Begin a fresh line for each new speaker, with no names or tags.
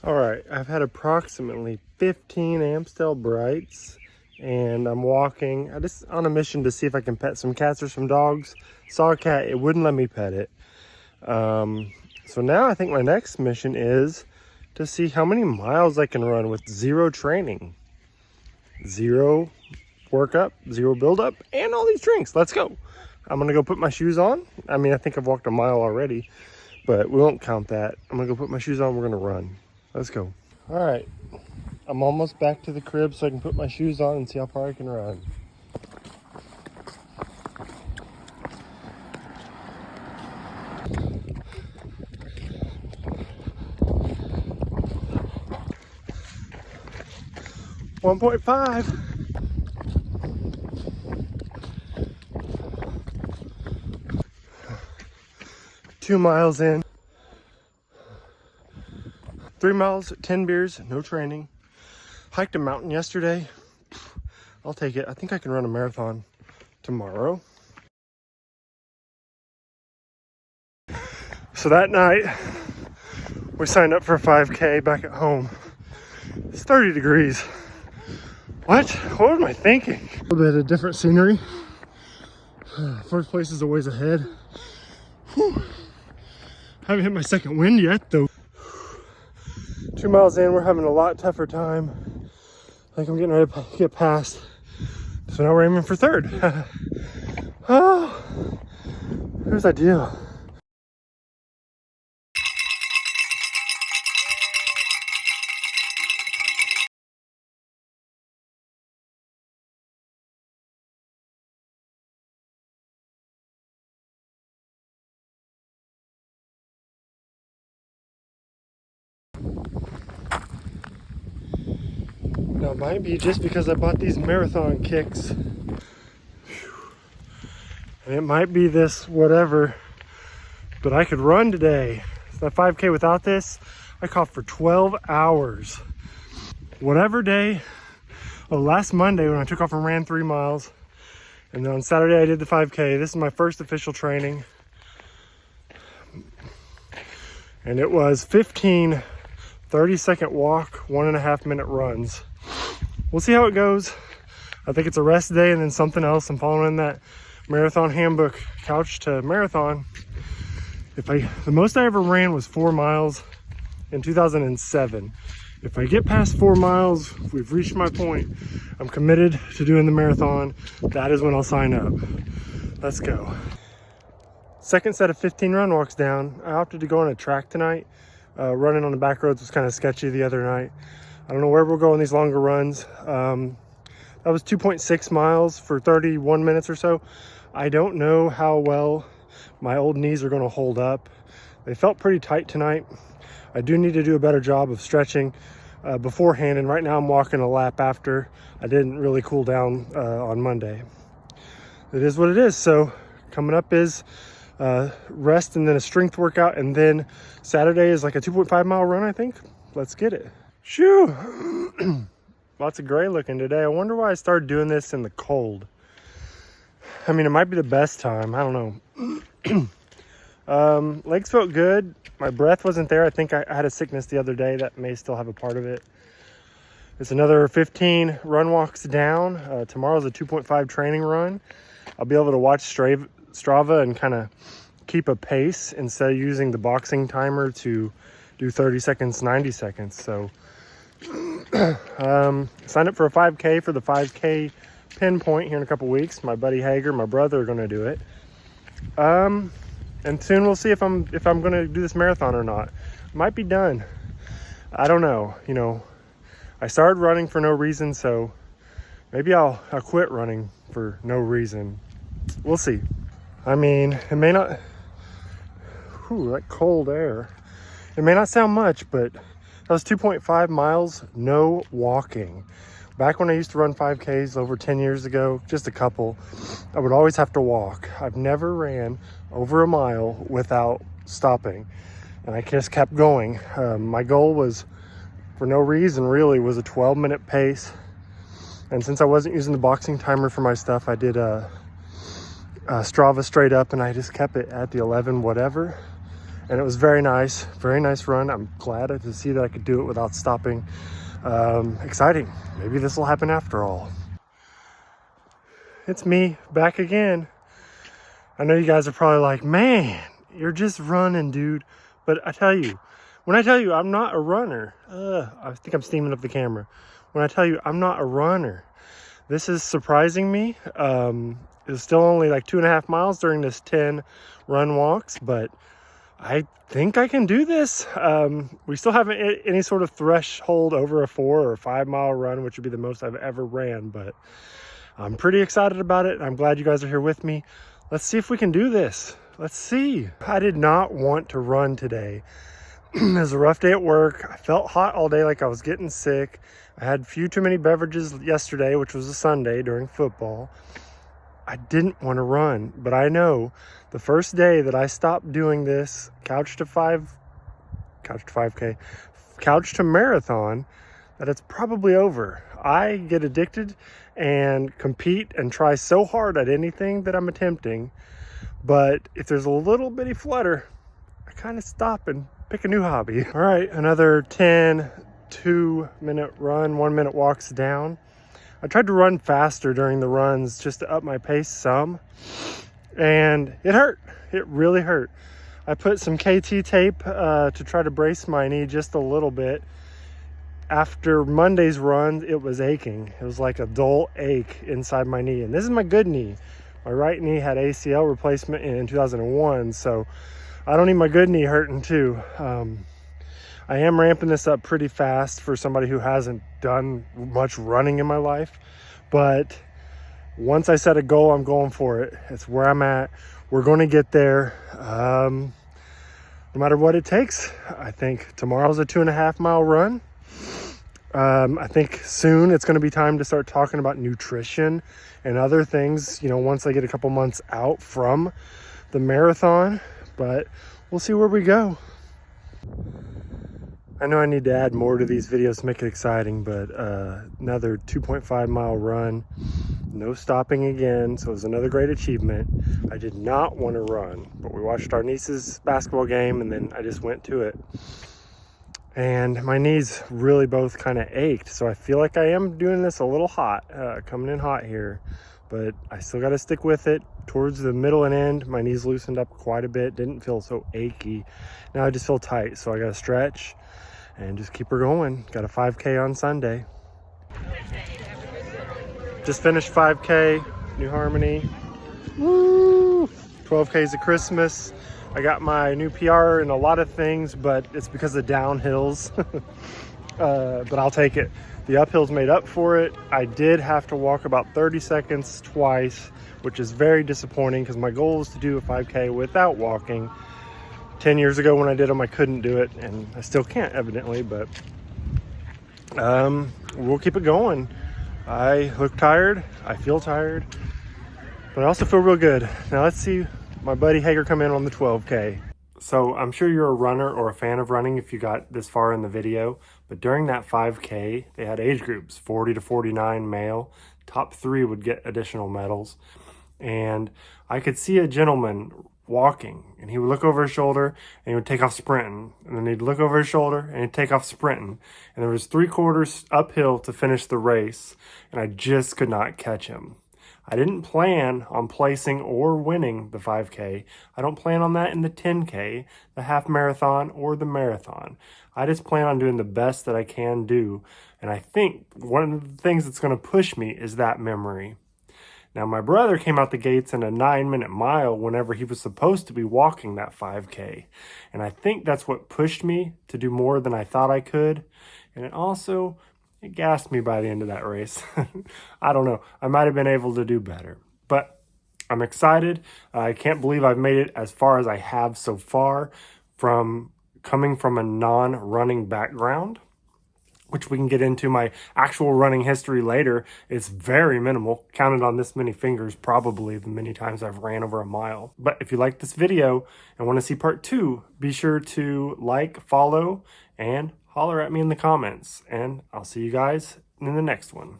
All right, I've had approximately 15 Amstel Brights, and I'm walking. I just on a mission to see if I can pet some cats or some dogs. Saw a cat, it wouldn't let me pet it. So now I think my next mission is to see how many miles I can run with zero training. Zero workup, zero buildup, and all these drinks. Let's go. I'm gonna go put my shoes on. I mean, I think I've walked a mile already, but we won't count that. I'm gonna go put my shoes on, we're gonna run. Let's go. All right, I'm almost back to the crib so I can put my shoes on and see how far I can run. .5. Two miles in. 3 miles, 10 beers, no training. Hiked a mountain yesterday. I'll take it. I think I can run a marathon tomorrow. So that night, we signed up for a 5K back at home. It's 30 degrees. What am I thinking? A little bit of different scenery. First place is a ways ahead. Whew. Haven't hit my second wind yet though. 2 miles in, we're having a lot tougher time. I think I'm getting ready to get past. So now we're aiming for third. Oh, here's ideal. Now it might be just because I bought these marathon kicks. And it might be this whatever, but I could run today. So that 5K without this, I caught for 12 hours. Whatever day, last Monday when I took off and ran 3 miles, and then on Saturday I did the 5K. This is my first official training. And it was 15 30-second walk, 1.5 minute runs. We'll see how it goes. I think it's a rest day and then something else. I'm following that marathon handbook, couch to marathon. The most I ever ran was 4 miles in 2007. If I get past 4 miles, we've reached my point. I'm committed to doing the marathon. That is when I'll sign up. Let's go. Second set of 15 run walks down. I opted to go on a track tonight. Running on the back roads was kind of sketchy the other night. I don't know where we'll go on these longer runs. That was 2.6 miles for 31 minutes or so. I don't know how well my old knees are going to hold up. They felt pretty tight tonight. I do need to do a better job of stretching beforehand, and right now I'm walking a lap after. I didn't really cool down on Monday. It is what it is. So coming up is rest and then a strength workout, and then Saturday is like a 2.5 mile run, I think. Let's get it. Shoo! Lots of gray looking today. I wonder why I started doing this in the cold. I mean, it might be the best time. I don't know. Legs felt good. My breath wasn't there. I think I had a sickness the other day that may still have a part of it. It's another 15 run walks down. Tomorrow's a 2.5 training run. I'll be able to watch Strava and kind of keep a pace instead of using the boxing timer to do 30 seconds, 90 seconds. So signed up for a 5K for the 5K pinpoint here in a couple weeks. My buddy Hager, my brother, are going to do it. And soon we'll see if I'm going to do this marathon or not. Might be done. I don't know. You know, I started running for no reason, so maybe I'll quit running for no reason. We'll see. I mean, it may not. Whew, that cold air. It may not sound much, but that was 2.5 miles, no walking. Back when I used to run 5Ks over 10 years ago, just a couple, I would always have to walk. I've never ran over a mile without stopping, and I just kept going. My goal was, for no reason really, was a 12-minute pace. And since I wasn't using the boxing timer for my stuff, I did Strava straight up, and I just kept it at the 11 whatever. and it was very nice run. I'm glad to see that I could do it without stopping. Exciting. Maybe this will happen after all. It's me back again. I know you guys are probably like, man, you're just running, dude. But when I tell you I'm not a runner, I think I'm steaming up the camera. When I tell you I'm not a runner, this is surprising me. It's still only like 2.5 miles during this 10 run walks, but I think I can do this. We still haven't hit any sort of threshold over a 4 or 5 mile run, which would be the most I've ever ran, but I'm pretty excited about it. I'm glad you guys are here with me. Let's see if we can do this. Let's see. I did not want to run today. It was a rough day at work. I felt hot all day, like I was getting sick. I had a few too many beverages yesterday, which was a Sunday during football. I didn't want to run, but I know the first day that I stopped doing this couch to 5K, couch to marathon, that it's probably over. I get addicted and compete and try so hard at anything that I'm attempting, but if there's a little bitty flutter, I kind of stop and pick a new hobby. All right, another 10 2-minute run, 1-minute walks down. I tried to run faster during the runs just to up my pace some, and it hurt. It really hurt. I put some KT tape to try to brace my knee just a little bit. After Monday's run, it was aching. It was like a dull ache inside my knee, and this is my good knee. My right knee had ACL replacement in 2001, so I don't need my good knee hurting too. I am ramping this up pretty fast for somebody who hasn't done much running in my life, but once I set a goal, I'm going for it. It's where I'm at. We're going to get there, no matter what it takes. I think tomorrow's a 2.5 mile run. I think soon it's going to be time to start talking about nutrition and other things, once I get a couple months out from the marathon, but we'll see where we go. I know I need to add more to these videos to make it exciting, but another 2.5 mile run, no stopping again, so it was another great achievement. I did not want to run, but we watched our niece's basketball game, and then I just went to it. And my knees really both kind of ached, so I feel like I am doing this a little hot, coming in hot here, but I still got to stick with it. Towards the middle and end, my knees loosened up quite a bit, didn't feel so achy. Now I just feel tight, so I got to stretch and just keep her going. Got a 5K on Sunday. Just finished 5K, New Harmony. Woo! 12Ks of Christmas. I got my new PR in a lot of things, but it's because of downhills. But I'll take it. The uphills made up for it. I did have to walk about 30 seconds twice, which is very disappointing because my goal is to do a 5K without walking. 10 years ago when I did them, I couldn't do it, and I still can't, evidently, but we'll keep it going. I look tired. I feel tired, but I also feel real good. Now let's see my buddy Hager come in on the 12K. So I'm sure you're a runner or a fan of running if you got this far in the video, but during that 5K, they had age groups, 40 to 49 male. Top 3 would get additional medals. And I could see a gentleman walking, and he would look over his shoulder and he would take off sprinting, and then he'd look over his shoulder and he'd take off sprinting, and there was 3/4 uphill to finish the race, and I just could not catch him. I didn't plan on placing or winning the 5K. I don't plan on that in the 10K, the half marathon, or the marathon. I just plan on doing the best that I can do, and I think one of the things that's going to push me is that memory. Now, my brother came out the gates in a 9-minute mile whenever he was supposed to be walking that 5K. And I think that's what pushed me to do more than I thought I could. And it gassed me by the end of that race. I don't know. I might have been able to do better. But I'm excited. I can't believe I've made it as far as I have so far from coming from a non-running background, which we can get into my actual running history later. It's very minimal, counted on this many fingers, probably the many times I've ran over a mile. But if you like this video and want to see part 2, be sure to like, follow, and holler at me in the comments. And I'll see you guys in the next one.